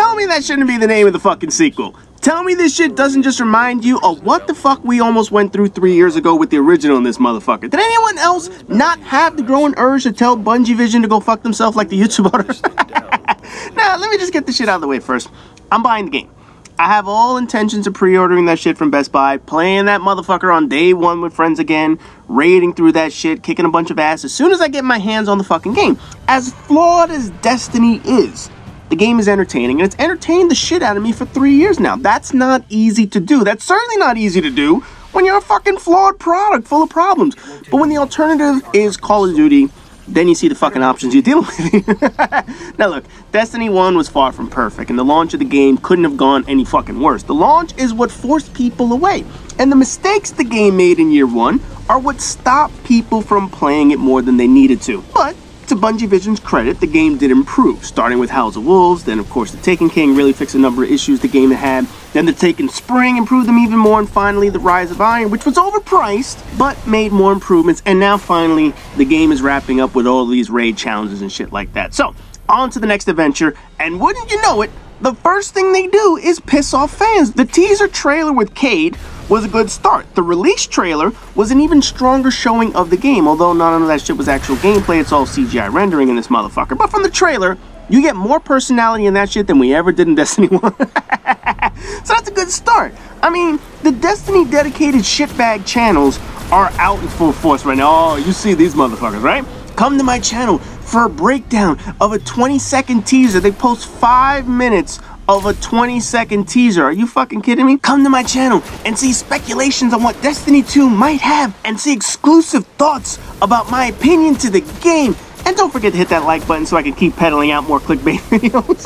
Tell me that shouldn't be the name of the fucking sequel. Tell me this shit doesn't just remind you of what the fuck we almost went through 3 years ago with the original in this motherfucker. Did anyone else not have the growing urge to tell Bungie Vision to go fuck themselves like the YouTube owner? Now, let me just get this shit out of the way first. I'm buying the game. I have all intentions of pre-ordering that shit from Best Buy, playing that motherfucker on day one with friends again, raiding through that shit, kicking a bunch of ass as soon as I get my hands on the fucking game. As flawed as Destiny is, the game is entertaining, and it's entertained the shit out of me for 3 years now. That's not easy to do. That's certainly not easy to do when you're a fucking flawed product full of problems. But when the alternative is Call of Duty, then you see the fucking options you're dealing with. Now look, Destiny 1 was far from perfect, and the launch of the game couldn't have gone any fucking worse. The launch is what forced people away, and the mistakes the game made in year one are what stopped people from playing it more than they needed to. But to Bungie Vision's credit, the game did improve, starting with House of Wolves, then of course the Taken King really fixed a number of issues the game had, then the Taken Spring improved them even more, and finally the Rise of Iron, which was overpriced, but made more improvements, and now finally the game is wrapping up with all these raid challenges and shit like that. So, on to the next adventure, and wouldn't you know it, the first thing they do is piss off fans. The teaser trailer with Cade was a good start. The release trailer was an even stronger showing of the game, although none of that shit was actual gameplay, it's all CGI rendering in this motherfucker. But from the trailer, you get more personality in that shit than we ever did in Destiny 1. So that's a good start. I mean, the Destiny dedicated shitbag channels are out in full force right now. Oh, you see these motherfuckers, right? Come to my channel for a breakdown of a 20-second teaser. They post 5 minutes of a 20-second teaser. Are you fucking kidding me? Come to my channel and see speculations on what Destiny 2 might have, and see exclusive thoughts about my opinion to the game. And don't forget to hit that like button so I can keep peddling out more clickbait videos.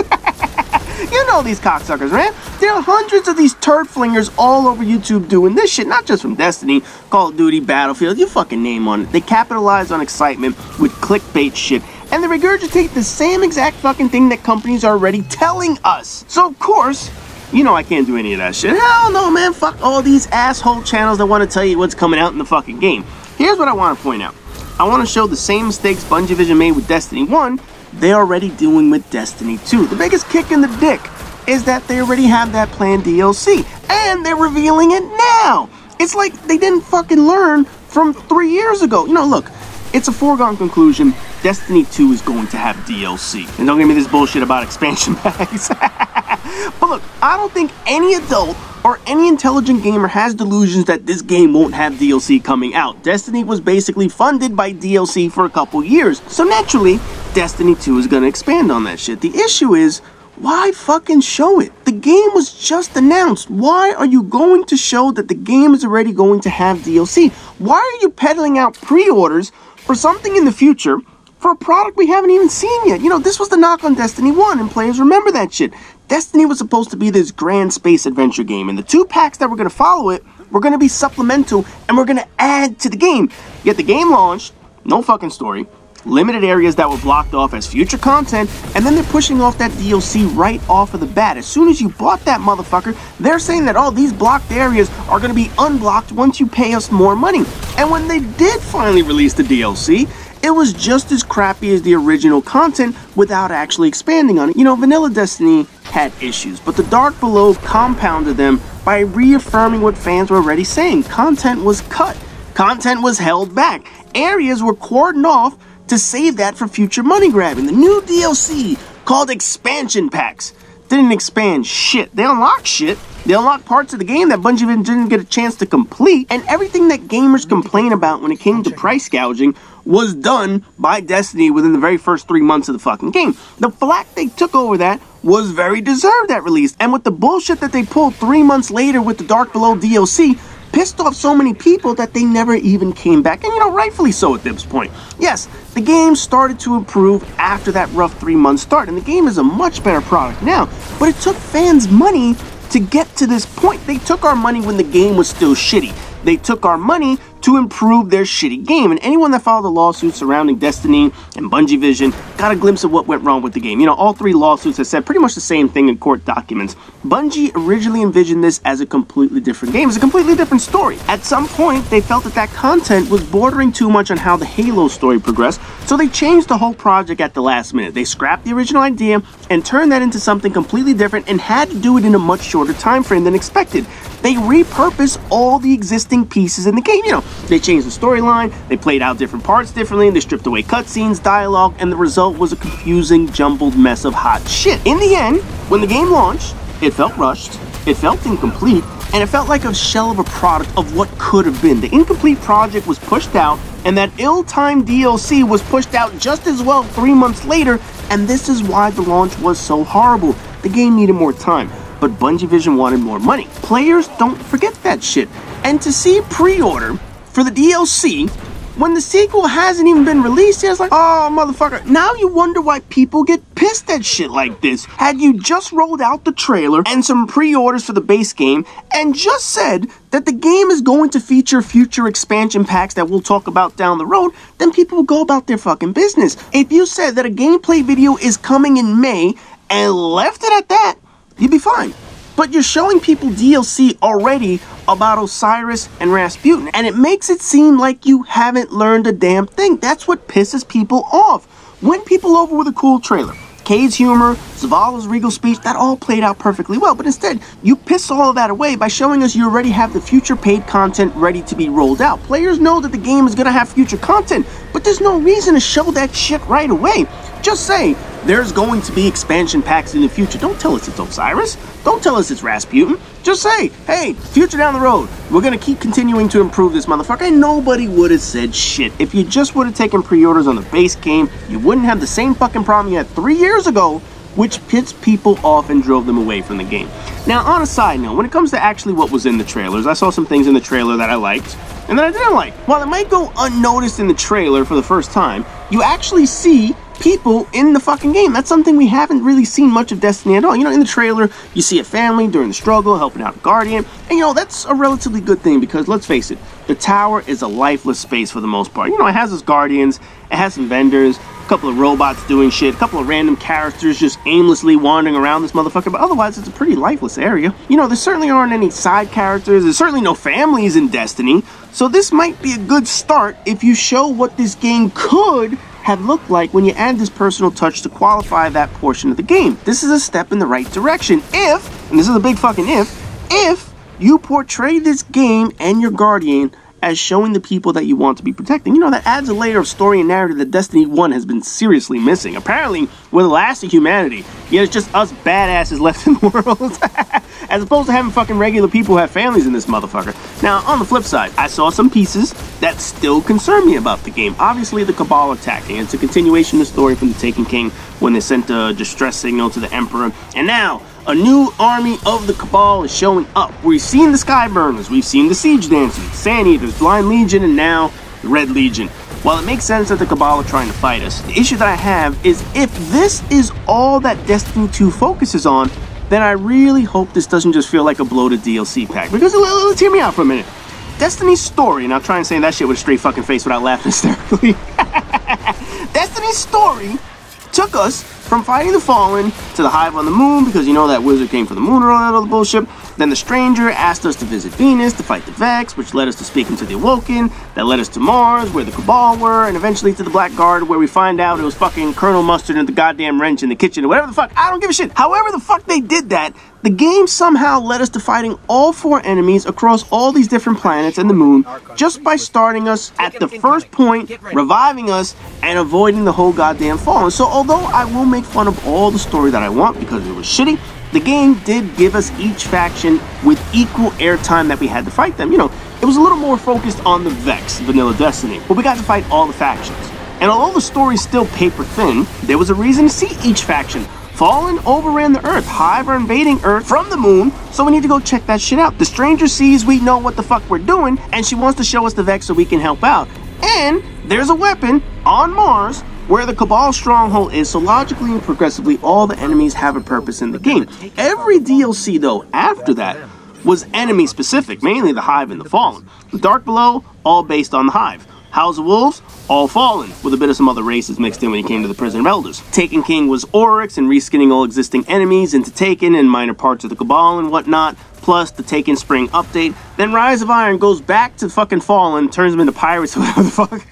You know these cocksuckers, man. There are hundreds of these turd flingers all over YouTube doing this shit, not just from Destiny, Call of Duty, Battlefield, you fucking name on it. They capitalize on excitement with clickbait shit, and they regurgitate the same exact fucking thing that companies are already telling us. So of course, you know I can't do any of that shit. Hell no, man. Fuck all these asshole channels that want to tell you what's coming out in the fucking game. Here's what I want to point out. I want to show the same mistakes Bungie Vision made with Destiny 1, they're already doing with Destiny 2. The biggest kick in the dick is that they already have that planned DLC, and they're revealing it now. It's like they didn't fucking learn from 3 years ago. You know, look, it's a foregone conclusion. Destiny 2 is going to have DLC. And don't give me this bullshit about expansion packs. But look, I don't think any adult or any intelligent gamer has delusions that this game won't have DLC coming out. Destiny was basically funded by DLC for a couple years. So naturally, Destiny 2 is going to expand on that shit. The issue is, why fucking show it? The game was just announced. Why are you going to show that the game is already going to have DLC? Why are you peddling out pre-orders for something in the future for a product we haven't even seen yet? You know, this was the knock on Destiny 1, and players remember that shit. Destiny was supposed to be this grand space adventure game, and the 2 packs that were going to follow it were going to be supplemental, and we're going to add to the game. Yet the game launched, no fucking story, limited areas that were blocked off as future content, and then they're pushing off that DLC right off of the bat. As soon as you bought that motherfucker, they're saying that all these blocked areas are going to be unblocked once you pay us more money. And when they did finally release the DLC, it was just as crappy as the original content without actually expanding on it. You know, vanilla Destiny had issues, but the Dark Below compounded them by reaffirming what fans were already saying. Content was cut. Content was held back. Areas were cordoned off to save that for future money grabbing. The new DLC, called expansion packs, didn't expand shit. They unlocked shit. They unlocked parts of the game that Bungie didn't get a chance to complete, and everything that gamers complain about when it came to price gouging was done by Destiny within the very first 3 months of the fucking game. The flack they took over that was very deserved at release, and with the bullshit that they pulled 3 months later with the Dark Below DLC, pissed off so many people that they never even came back, and you know, rightfully so at this point. Yes, the game started to improve after that rough 3-month start, and the game is a much better product now, but it took fans money to get to this point. They took our money when the game was still shitty. They took our money to improve their shitty game. And anyone that followed the lawsuits surrounding Destiny and Bungie Vision got a glimpse of what went wrong with the game. You know, all three lawsuits have said pretty much the same thing in court documents. Bungie originally envisioned this as a completely different game. It's a completely different story. At some point, they felt that that content was bordering too much on how the Halo story progressed, so they changed the whole project at the last minute. They scrapped the original idea and turned that into something completely different, and had to do it in a much shorter time frame than expected. They repurposed all the existing pieces in the game. You know, they changed the storyline, they played out different parts differently, they stripped away cutscenes, dialogue, and the result was a confusing, jumbled mess of hot shit. In the end, when the game launched, it felt rushed, it felt incomplete, and it felt like a shell of a product of what could have been. The incomplete project was pushed out, and that ill-timed DLC was pushed out just as well 3 months later, and this is why the launch was so horrible. The game needed more time, but Bungie Vision wanted more money. Players don't forget that shit. And to see pre-order for the DLC when the sequel hasn't even been released, it's like, oh, motherfucker. Now you wonder why people get pissed at shit like this. Had you just rolled out the trailer and some pre-orders for the base game and just said that the game is going to feature future expansion packs that we'll talk about down the road, then people will go about their fucking business. If you said that a gameplay video is coming in May and left it at that, you'd be fine. But you're showing people DLC already about Osiris and Rasputin, and it makes it seem like you haven't learned a damn thing. That's what pisses people off. Win people over with a cool trailer. Kade's humor, Zavala's regal speech, that all played out perfectly well, but instead, you piss all of that away by showing us you already have the future paid content ready to be rolled out. Players know that the game is going to have future content, but there's no reason to show that shit right away. Just say, there's going to be expansion packs in the future. Don't tell us it's Osiris. Don't tell us it's Rasputin. Just say, hey, future down the road, we're going to keep continuing to improve this motherfucker. And nobody would have said shit. If you just would have taken pre-orders on the base game, you wouldn't have the same fucking problem you had 3 years ago, which pissed people off and drove them away from the game. Now, on a side note, when it comes to actually what was in the trailers, I saw some things in the trailer that I liked and that I didn't like. While it might go unnoticed in the trailer for the first time, you actually see people in the fucking game. That's something we haven't really seen much of Destiny at all. You know, in the trailer, you see a family during the struggle, helping out a guardian, and you know, that's a relatively good thing because, let's face it, the tower is a lifeless space for the most part. You know, it has its guardians, it has some vendors, a couple of robots doing shit, a couple of random characters just aimlessly wandering around this motherfucker, but otherwise it's a pretty lifeless area. You know, there certainly aren't any side characters, there's certainly no families in Destiny, so this might be a good start if you show what this game could have looked like when you add this personal touch to qualify that portion of the game. This is a step in the right direction if, and this is a big fucking if you portray this game and your guardian as showing the people that you want to be protecting. You know, that adds a layer of story and narrative that Destiny 1 has been seriously missing. Apparently, we're the last of humanity, yet it's just us badasses left in the world. As opposed to having fucking regular people who have families in this motherfucker. Now, on the flip side, I saw some pieces that still concern me about the game. Obviously, the Kabal attacking. It's a continuation of the story from the Taken King when they sent a distress signal to the Emperor. And now, a new army of the Kabal is showing up. We've seen the Skyburners, we've seen the Siege Dancers, the Sand Eaters, Blind Legion, and now the Red Legion. While it makes sense that the Kabal are trying to fight us, the issue that I have is if this is all that Destiny 2 focuses on, then I really hope this doesn't just feel like a bloated DLC pack. Because let's hear me out for a minute. Destiny's story, and I'll try and say that shit with a straight fucking face without laughing hysterically. Destiny's story took us from fighting the Fallen to the Hive on the Moon, because you know that wizard came from the moon and all that other bullshit. Then the Stranger asked us to visit Venus to fight the Vex, which led us to speaking to the Awoken, that led us to Mars, where the Cabal were, and eventually to the Black Guard, where we find out it was fucking Colonel Mustard and the goddamn wrench in the kitchen, or whatever the fuck, I don't give a shit. However the fuck they did that, the game somehow led us to fighting all 4 enemies across all these different planets and the moon, just by starting us at the first point, reviving us, and avoiding the whole goddamn Fallen. So although I will make fun of all the story that I want because it was shitty, the game did give us each faction with equal airtime that we had to fight them. You know, it was a little more focused on the Vex, vanilla Destiny, but we got to fight all the factions. And although the story's still paper thin, there was a reason to see each faction. Fallen overran the Earth, Hive are invading Earth from the moon, so we need to go check that shit out. The Stranger sees we know what the fuck we're doing, and she wants to show us the Vex so we can help out. And there's a weapon on Mars where the Cabal stronghold is, so logically and progressively all the enemies have a purpose in the game. Every DLC though after that was enemy specific, mainly the Hive and the Fallen. The Dark Below, all based on the Hive. House of Wolves, all Fallen, with a bit of some other races mixed in when you came to the Prison of Elders. Taken King was Oryx and reskinning all existing enemies into Taken and minor parts of the Cabal and whatnot, plus the Taken Spring update. Then Rise of Iron goes back to fucking Fallen, turns them into pirates or whatever the fuck.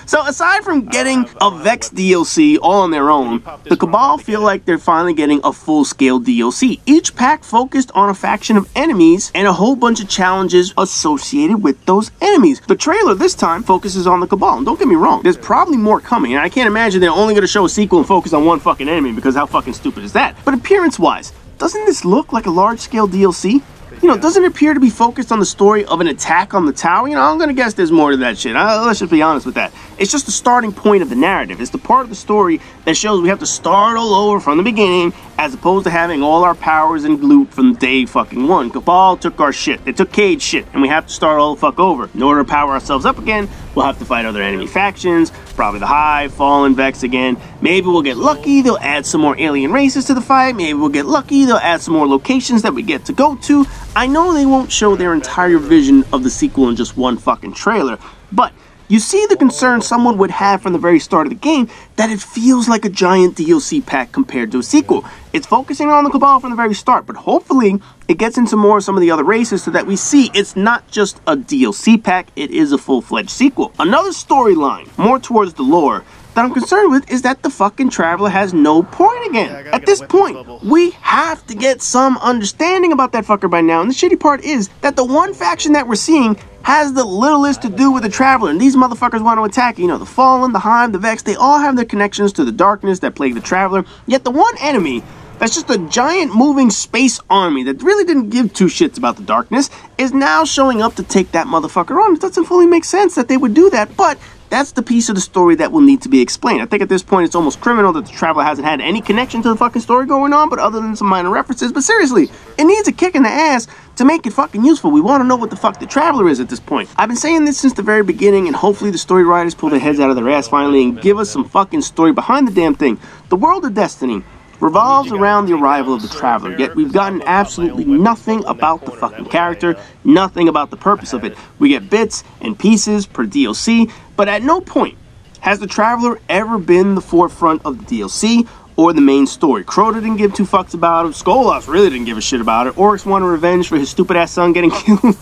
So aside from getting a Vex DLC all on their own, the Cabal feel like they're finally getting a full-scale DLC. Each pack focused on a faction of enemies and a whole bunch of challenges associated with those enemies. The trailer this time focuses on the Cabal, and don't get me wrong, there's probably more coming, and I can't imagine they're only going to show a sequel and focus on one fucking enemy, because how fucking stupid is that? But appearance-wise, doesn't this look like a large-scale DLC? You know, doesn't it appear to be focused on the story of an attack on the tower? You know, I'm gonna guess there's more to that shit. Let's just be honest with that. It's just the starting point of the narrative. It's the part of the story that shows we have to start all over from the beginning, as opposed to having all our powers and loot from day fucking one. Kabal took our shit. They took Cade's shit, and we have to start all the fuck over. In order to power ourselves up again, we'll have to fight other enemy factions, probably the Hive, Fallen, Vex again. Maybe we'll get lucky, they'll add some more alien races to the fight. Maybe we'll get lucky, they'll add some more locations that we get to go to. I know they won't show their entire vision of the sequel in just one fucking trailer, but you see the concern someone would have from the very start of the game, that it feels like a giant DLC pack compared to a sequel. It's focusing on the Cabal from the very start, but hopefully it gets into more of some of the other races so that we see it's not just a DLC pack, it is a full-fledged sequel. Another storyline, more towards the lore, that I'm concerned with is that the fucking Traveler has no point again. At this point, we have to get some understanding about that fucker by now, and the shitty part is that the one faction that we're seeing has the littlest to do with the Traveler, and these motherfuckers want to attack, you know, the Fallen, the Hive, the Vex, they all have their connections to the darkness that plague the Traveler, yet the one enemy that's just a giant moving space army that really didn't give two shits about the darkness is now showing up to take that motherfucker on. It doesn't fully make sense that they would do that, but that's the piece of the story that will need to be explained. I think at this point it's almost criminal that the Traveler hasn't had any connection to the fucking story going on, but other than some minor references. But seriously, it needs a kick in the ass to make it fucking useful. We want to know what the fuck the Traveler is at this point. I've been saying this since the very beginning, and hopefully the story writers pull their heads out of their ass finally and give us some fucking story behind the damn thing. The world of Destiny revolves around the arrival of the Traveler, yet we've gotten absolutely nothing about the fucking character, nothing about the purpose of it. We get bits and pieces per DLC, but at no point has the Traveler ever been the forefront of the DLC or the main story. Crota didn't give two fucks about it, Skolas really didn't give a shit about it, Oryx wanted revenge for his stupid ass son getting killed,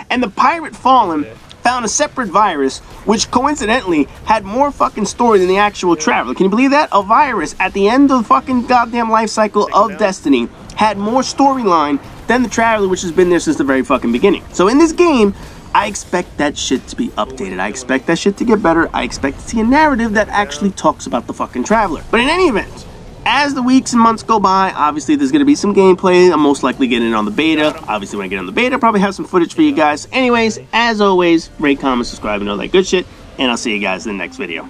and the Pirate Fallen found a separate virus, which coincidentally had more fucking story than the actual Traveler. Can you believe that? A virus at the end of the fucking goddamn life cycle of Destiny had more storyline than the Traveler, which has been there since the very fucking beginning. So in this game, I expect that shit to be updated. I expect that shit to get better. I expect to see a narrative that actually talks about the fucking Traveler. But in any event, as the weeks and months go by, obviously there's going to be some gameplay. I'm most likely getting it on the beta. Obviously when I get on the beta, I'll probably have some footage for you guys. Anyways, as always, rate, comment, subscribe, and all that good shit. And I'll see you guys in the next video.